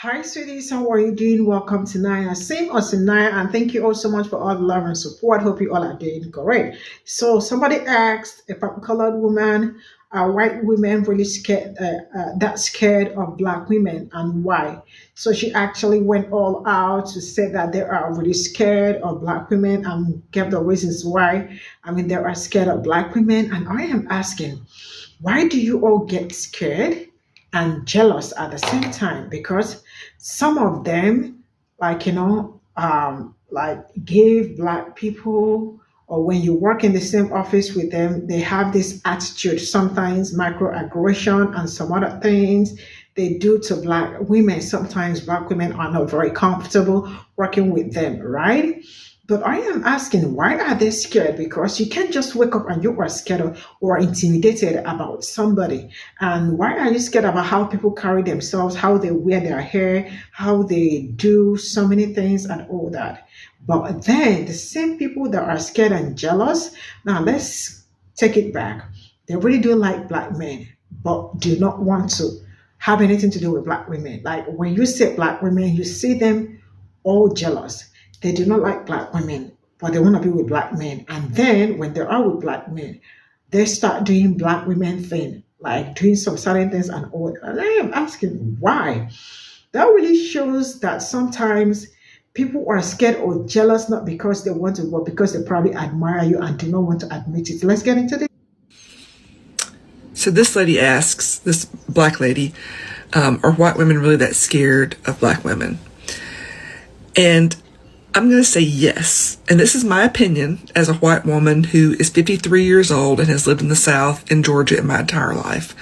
Hi, sweeties. How are you doing? Welcome to Naya. Same as Naya, and thank you all so much for all the love and support. Hope you all are doing great. So, somebody asked if a colored woman, are white women really scared, that scared of black women, and why? So, she actually went all out to say that they are really scared of black women and gave the reasons why. I mean, they are scared of black women, and I am asking, why do you all get scared and jealous at the same time? Because some of them, like give black people, or when you work in the same office with them, they have this attitude, sometimes microaggression and some other things they do to black women. Sometimes black women are not very comfortable working with them, right? But I am asking, why are they scared? Because you can't just wake up and you are scared or intimidated about somebody. And why are you scared about how people carry themselves, how they wear their hair, how they do so many things and all that? But then the same people that are scared and jealous, now let's take it back. They really do like black men, but do not want to have anything to do with black women. Like when you say black women, you see them all jealous. They do not like black women, but they want to be with black men. And then when they are with black men, they start doing black women thing, like doing some certain things and all. And I am asking why. That really shows that sometimes people are scared or jealous, not because they want to, but because they probably admire you and do not want to admit it. Let's get into this. So this lady asks, this black lady, are white women really that scared of black women? And I'm going to say yes. And this is my opinion as a white woman who is 53 years old and has lived in the South in Georgia in my entire life.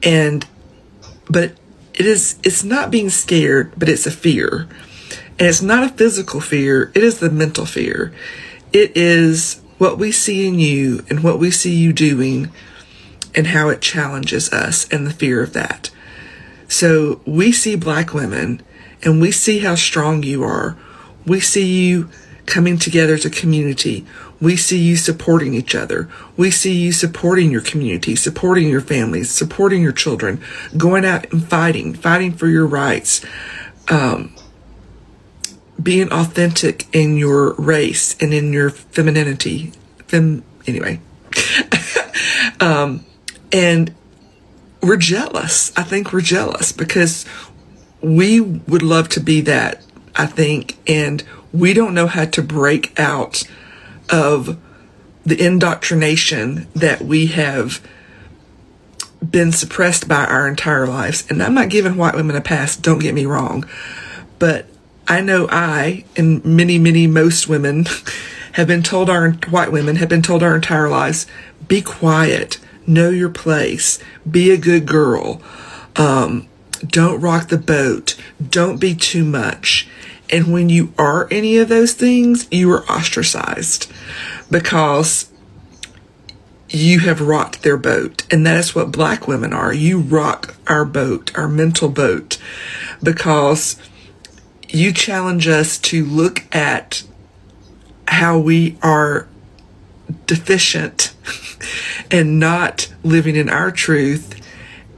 But it's not being scared, but it's a fear. And it's not a physical fear. It is the mental fear. It is what we see in you and what we see you doing and how it challenges us and the fear of that. So we see black women and we see how strong you are. We see you coming together as a community. We see you supporting each other. We see you supporting your community, supporting your families, supporting your children, going out and fighting for your rights, being authentic in your race and in your femininity. Anyway. And we're jealous. I think we're jealous because we would love to be that, I think, and we don't know how to break out of the indoctrination that we have been suppressed by our entire lives. And I'm not giving white women a pass, don't get me wrong, but I know I and most women have been told, white women have been told our entire lives, be quiet, know your place, be a good girl, don't rock the boat, don't be too much. And when you are any of those things, you are ostracized because you have rocked their boat. And that is what black women are. You rock our boat, our mental boat, because you challenge us to look at how we are deficient and not living in our truth,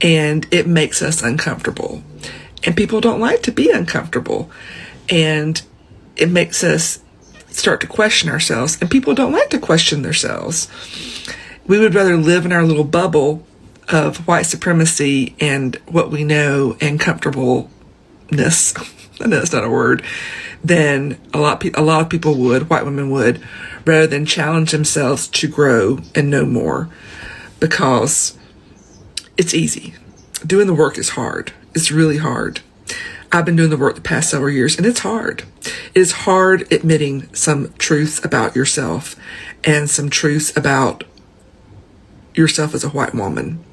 and it makes us uncomfortable. And people don't like to be uncomfortable, and it makes us start to question ourselves, and people don't like to question themselves. We would rather live in our little bubble of white supremacy and what we know and comfortableness. I know that's not a word. Than a lot of people would, white women would, rather than challenge themselves to grow and know more, because it's easy. Doing the work is hard. It's really hard. I've been doing the work the past several years, and it's hard. It is hard admitting some truths about yourself and some truths about yourself as a white woman.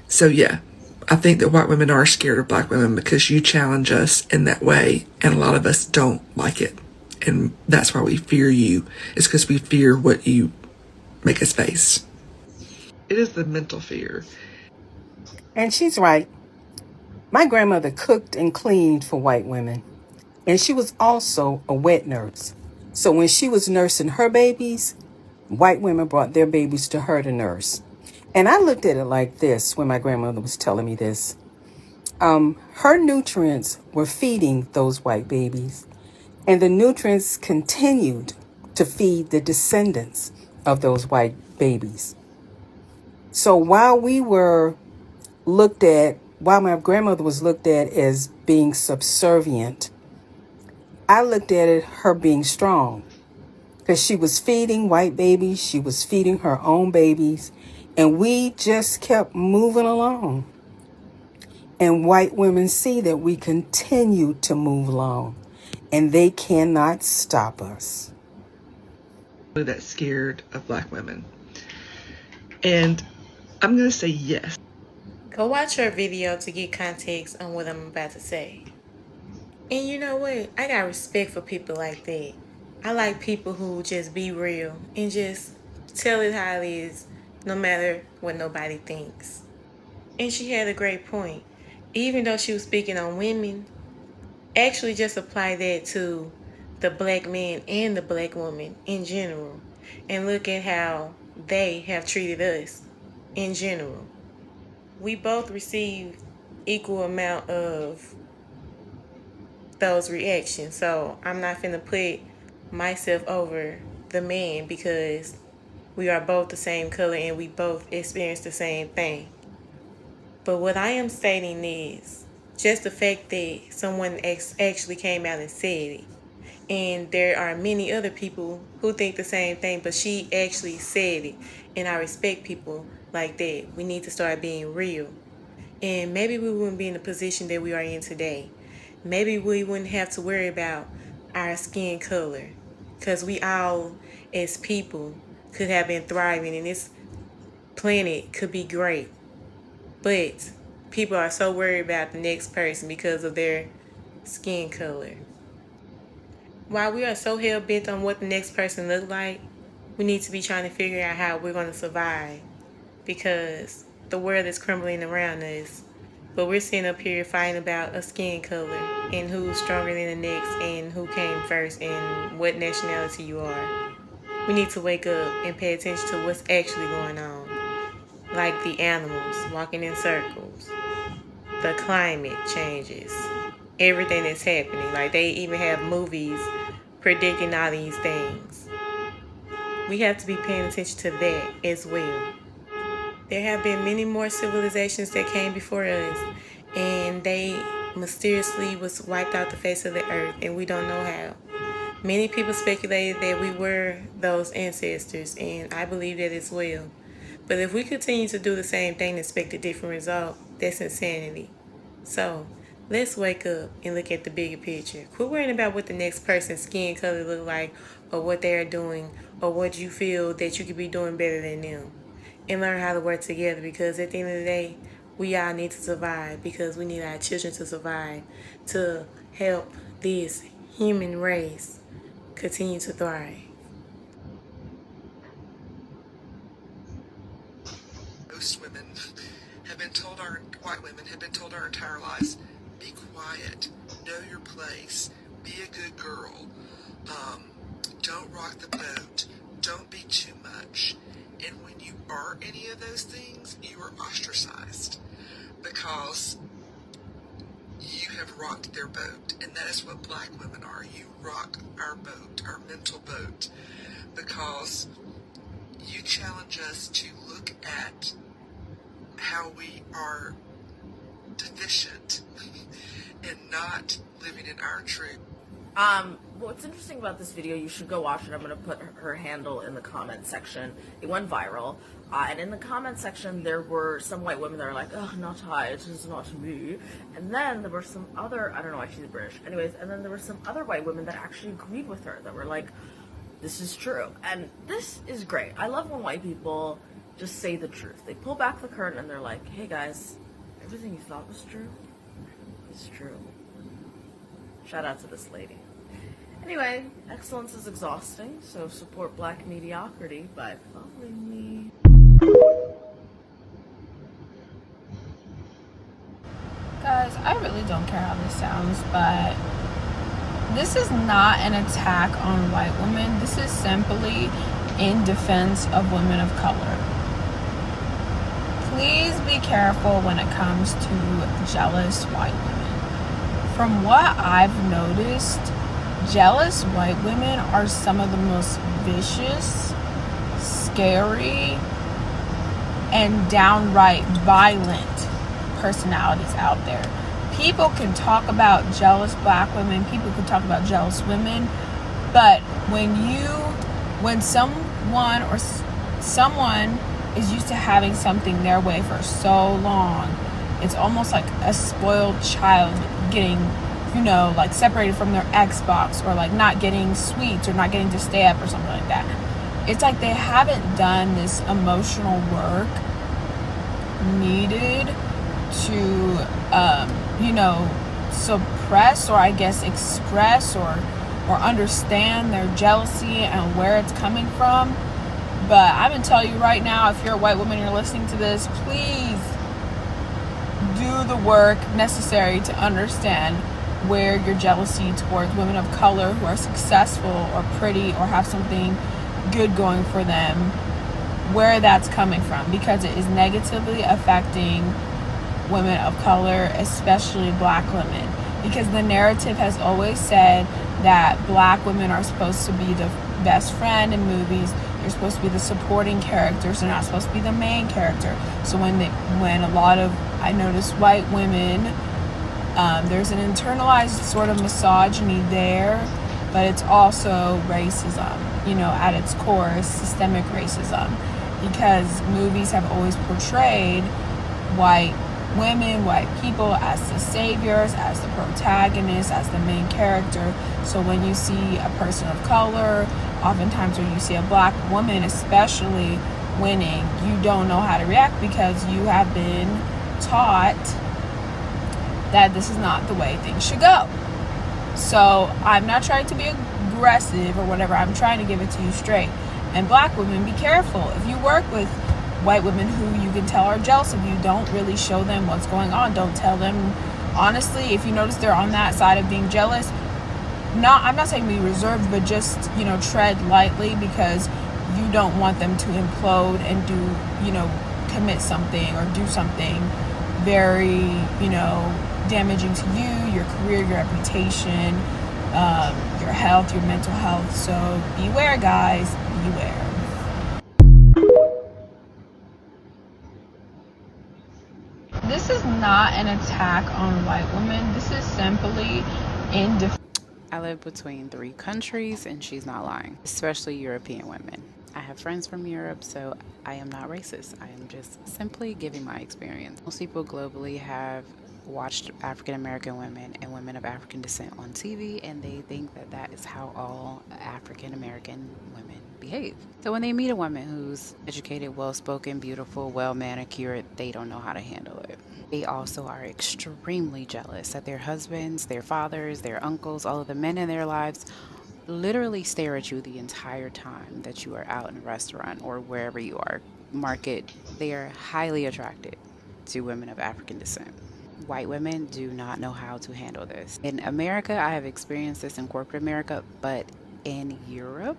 So yeah, I think that white women are scared of black women because you challenge us in that way, and a lot of us don't like it. And that's why we fear you. It's because we fear what you make us face. It is the mental fear. And she's right. My grandmother cooked and cleaned for white women, and she was also a wet nurse. So when she was nursing her babies, white women brought their babies to her to nurse. And I looked at it like this when my grandmother was telling me this. Her nutrients were feeding those white babies, and the nutrients continued to feed the descendants of those white babies. So while my grandmother was looked at as being subservient, I looked at it her being strong, because she was feeding white babies, she was feeding her own babies, and we just kept moving along. And white women see that we continue to move along, and they cannot stop us. That scared of black women. And I'm going to say yes. Go watch her video to get context on what I'm about to say. And you know what? I got respect for people like that. I like people who just be real and just tell it how it is, no matter what nobody thinks. And she had a great point. Even though she was speaking on women, actually just apply that to the black man and the black woman in general. And look at how they have treated us in general. We both receive equal amount of those reactions. So I'm not finna put myself over the man because we are both the same color and we both experience the same thing. But what I am stating is just the fact that someone actually came out and said it. And there are many other people who think the same thing, but she actually said it. And I respect people like that. We need to start being real. And maybe we wouldn't be in the position that we are in today. Maybe we wouldn't have to worry about our skin color, because we all, as people, could have been thriving, and this planet could be great. But people are so worried about the next person because of their skin color. While we are so hell-bent on what the next person looks like, we need to be trying to figure out how we're going to survive, because the world is crumbling around us. But we're sitting up here fighting about a skin color and who's stronger than the next and who came first and what nationality you are. We need to wake up and pay attention to what's actually going on. Like the animals walking in circles, the climate changes, everything that's happening. Like they even have movies predicting all these things. We have to be paying attention to that as well. There have been many more civilizations that came before us, and they mysteriously was wiped out the face of the earth, and we don't know how. Many people speculated that we were those ancestors, and I believe that as well. But if we continue to do the same thing and expect a different result, that's insanity. So let's wake up and look at the bigger picture. Quit worrying about what the next person's skin color look like, or what they're doing, or what you feel that you could be doing better than them. And learn how to work together, because at the end of the day, we all need to survive, because we need our children to survive to help this human race continue to thrive. Most women have been told, white women have been told our entire lives, be quiet, know your place, be a good girl, don't rock the boat, don't be too much. And when you are any of those things, you are ostracized because you have rocked their boat. And that is what black women are. You rock our boat, our mental boat, because you challenge us to look at how we are deficient and not living in our truth. What's interesting about this video, you should go watch it. I'm going to put her handle in the comment section. It went viral. And in the comment section, there were some white women that are like, oh, not I, it is not me. And then there were some other, I don't know why she's British. Anyways, and then there were some other white women that actually agreed with her, that were like, this is true. And this is great. I love when white people just say the truth. They pull back the curtain and they're like, hey guys, everything you thought was true is true. Shout out to this lady. Anyway, excellence is exhausting, so support black mediocrity by following me. Guys, I really don't care how this sounds, but this is not an attack on white women. This is simply in defense of women of color. please be careful when it comes to jealous white women. From what I've noticed, jealous white women are some of the most vicious, scary, and downright violent personalities out there. People can talk about jealous black women, people can talk about jealous women, but when someone is used to having something their way for so long, it's almost like a spoiled child getting, like separated from their Xbox, or like not getting sweets, or not getting to stay up, or something like that. It's like they haven't done this emotional work needed to suppress, or I guess express, or understand their jealousy and where it's coming from. But I'm gonna tell you right now, if you're a white woman and you're listening to this, please do the work necessary to understand where your jealousy towards women of color who are successful or pretty or have something good going for them, where that's coming from, because it is negatively affecting women of color, especially black women. Because the narrative has always said that black women are supposed to be the best friend in movies. They're supposed to be the supporting characters. They're not supposed to be the main character. So when a lot of, I notice, white women, there's an internalized sort of misogyny there, but it's also racism, at its core, systemic racism, because movies have always portrayed white women, white people as the saviors, as the protagonists, as the main character. So when you see a person of color, oftentimes when you see a black woman especially winning, you don't know how to react, because you have been taught that this is not the way things should go. So I'm not trying to be aggressive or whatever, I'm trying to give it to you straight. And black women, be careful. If you work with white women who you can tell are jealous of you, don't really show them what's going on. Don't tell them. Honestly, if you notice they're on that side of being jealous, I'm not saying be reserved, but just, tread lightly, because you don't want them to implode and do, commit something or do something very, damaging to you, your career, your reputation, your health, your mental health. So beware, guys, beware. This is not an attack on white women. This is simply in defense. I live between 3 countries, and she's not lying, especially European women. I have friends from Europe, so I am not racist. I am just simply giving my experience. Most people globally have watched African American women and women of African descent on TV, and they think that that is how all African American women behave. So when they meet a woman who's educated, well-spoken, beautiful, well-manicured, they don't know how to handle it. They also are extremely jealous that their husbands, their fathers, their uncles, all of the men in their lives literally stare at you the entire time that you are out in a restaurant or wherever you are, market. They are highly attracted to women of African descent. White women do not know how to handle this. In America, I have experienced this in corporate America, but in Europe,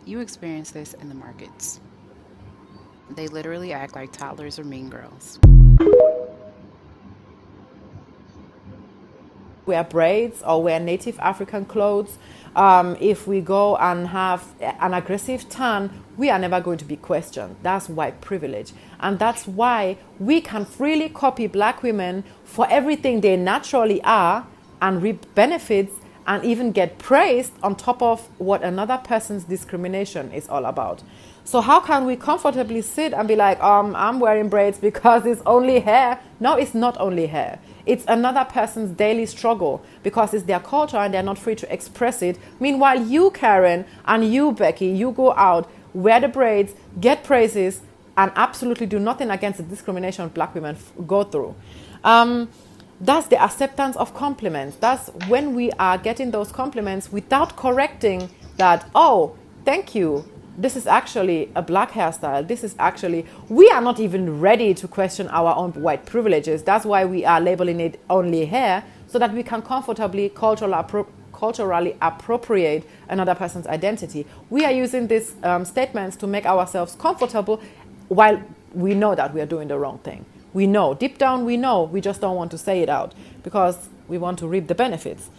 you experience this in the markets. They literally act like toddlers or mean girls. Wear braids or wear native African clothes. If we go and have an aggressive tan, we are never going to be questioned. That's white privilege. And that's why we can freely copy black women for everything they naturally are and reap benefits and even get praised on top of what another person's discrimination is all about. So how can we comfortably sit and be like, I'm wearing braids because it's only hair? No, it's not only hair. It's another person's daily struggle because it's their culture and they're not free to express it. Meanwhile, you, Karen, and you, Becky, you go out, wear the braids, get praises, and absolutely do nothing against the discrimination black women go through. That's the acceptance of compliments. That's when we are getting those compliments without correcting that, oh, thank you. This is actually a black hairstyle. This is actually, we are not even ready to question our own white privileges. That's why we are labeling it only hair, so that we can comfortably culturally appropriate another person's identity. We are using these statements to make ourselves comfortable while we know that we are doing the wrong thing. We know, deep down we know, we just don't want to say it out because we want to reap the benefits.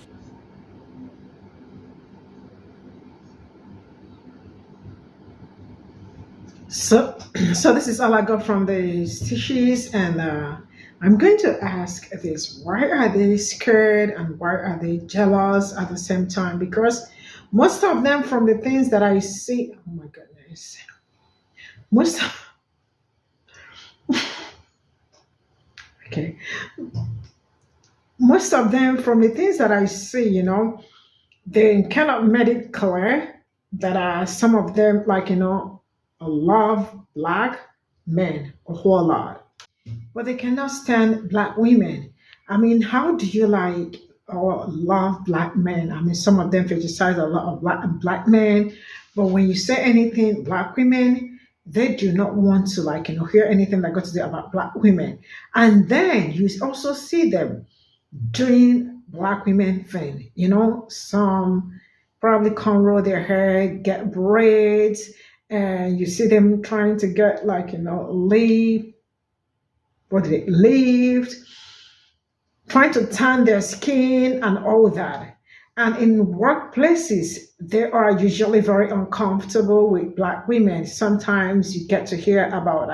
So, so this is all I got from the tissues, and I'm going to ask this: why are they scared, and why are they jealous at the same time? Because most of them, from the things that I see, oh my goodness, most okay, most of them from the things that I see, they cannot made it clear that some of them, like love black men a whole lot, but they cannot stand black women. I mean, how do you like or love black men? I mean, some of them fetishize a lot of black men, but when you say anything black women, they do not want to hear anything that got to do about black women. And then you also see them doing black women thing. Some probably cornrow their hair, get braids, and you see them trying to get leave, what did it leave, trying to tan their skin and all that. And in workplaces, they are usually very uncomfortable with black women. Sometimes you get to hear about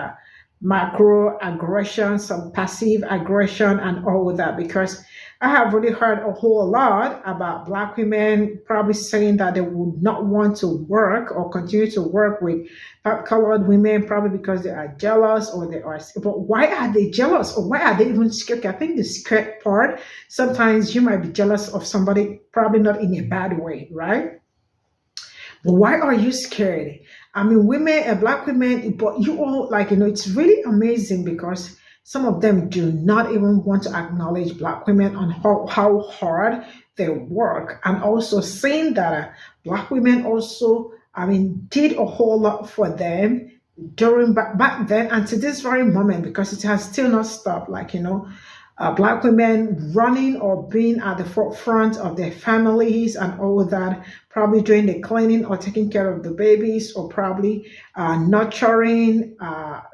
macro aggression, some passive aggression, and all that, because I have really heard a whole lot about black women probably saying that they would not want to work or continue to work with colored women, probably because they are jealous or they are. But why are they jealous, or why are they even scared? I think the scared part, sometimes you might be jealous of somebody, probably not in a bad way, right? But why are you scared? I mean, women and black women, but you all it's really amazing because some of them do not even want to acknowledge black women on how hard they work. And also saying that black women also, I mean, did a whole lot for them during back then and to this very moment, because it has still not stopped. Black women running or being at the forefront of their families and all that, probably doing the cleaning or taking care of the babies, or probably nurturing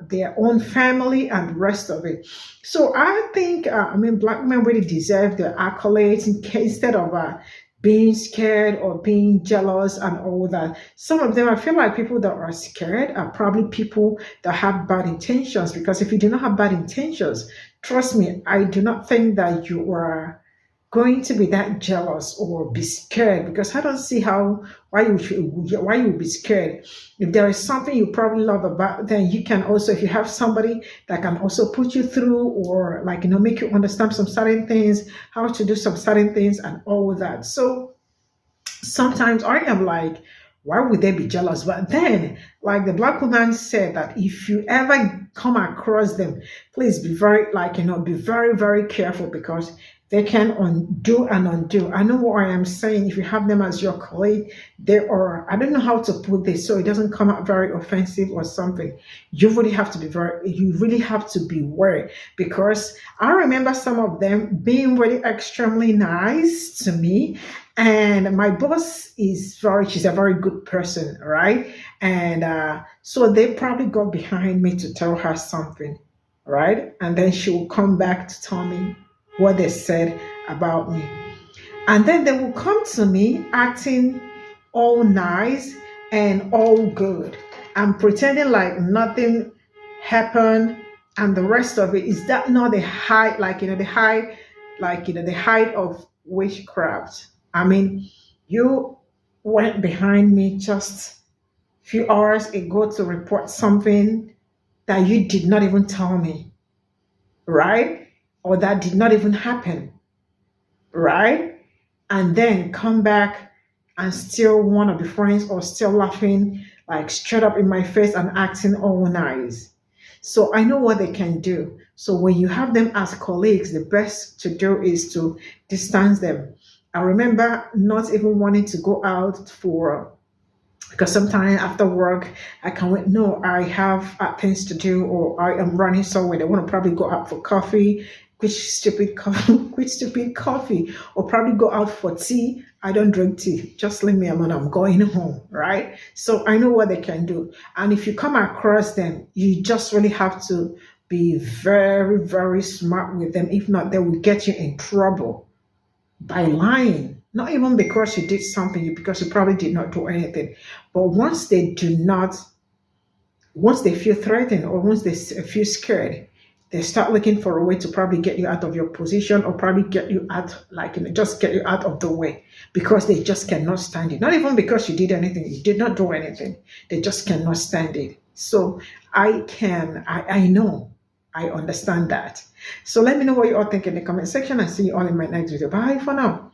their own family and the rest of it. So I think, black women really deserve the accolades instead of being scared or being jealous and all that. Some of them, I feel like people that are scared are probably people that have bad intentions, because if you do not have bad intentions, trust me, I do not think that you are going to be that jealous or be scared, because I don't see why you would be scared. If there is something you probably love about, then you can also, if you have somebody that can also put you through, or make you understand some certain things, how to do some certain things and all that. So sometimes I am like, why would they be jealous? But then, like the black woman said, that if you ever come across them, please be very, be very, very careful, because they can undo and undo. I know what I am saying. If you have them as your colleague, they are, I don't know how to put this so it doesn't come out very offensive or something. You really have to be aware, because I remember some of them being really extremely nice to me. And my boss she's a very good person, right? And so they probably go behind me to tell her something, right? And then she will come back to tell me what they said about me. And then they will come to me acting all nice and all good and pretending like nothing happened. And the rest of it is that not the height, the height of witchcraft. I mean, you went behind me just a few hours ago to report something that you did not even tell me, right? Or that did not even happen, right? And then come back and still want to be friends, or still laughing straight up in my face and acting all nice. So I know what they can do. So when you have them as colleagues, the best to do is to distance them. I remember not even wanting to go out because sometimes after work, I can wait. No, I have things to do, or I am running somewhere. They want to probably go out for coffee. quit stupid coffee, quit stupid coffee, or probably go out for tea. I don't drink tea. Just leave me alone. I'm going home, right? So I know what they can do. And if you come across them, you just really have to be very, very smart with them. If not, they will get you in trouble by lying. Not even because you did something, because you probably did not do anything. But once they do not, once they feel threatened or once they feel scared, they start looking for a way to probably get you out of your position or probably get you out, like, just get you out of the way because they just cannot stand it. Not even because you did anything, you did not do anything. They just cannot stand it. So I know, I understand that. So let me know what you all think in the comment section. I see you all in my next video. Bye for now.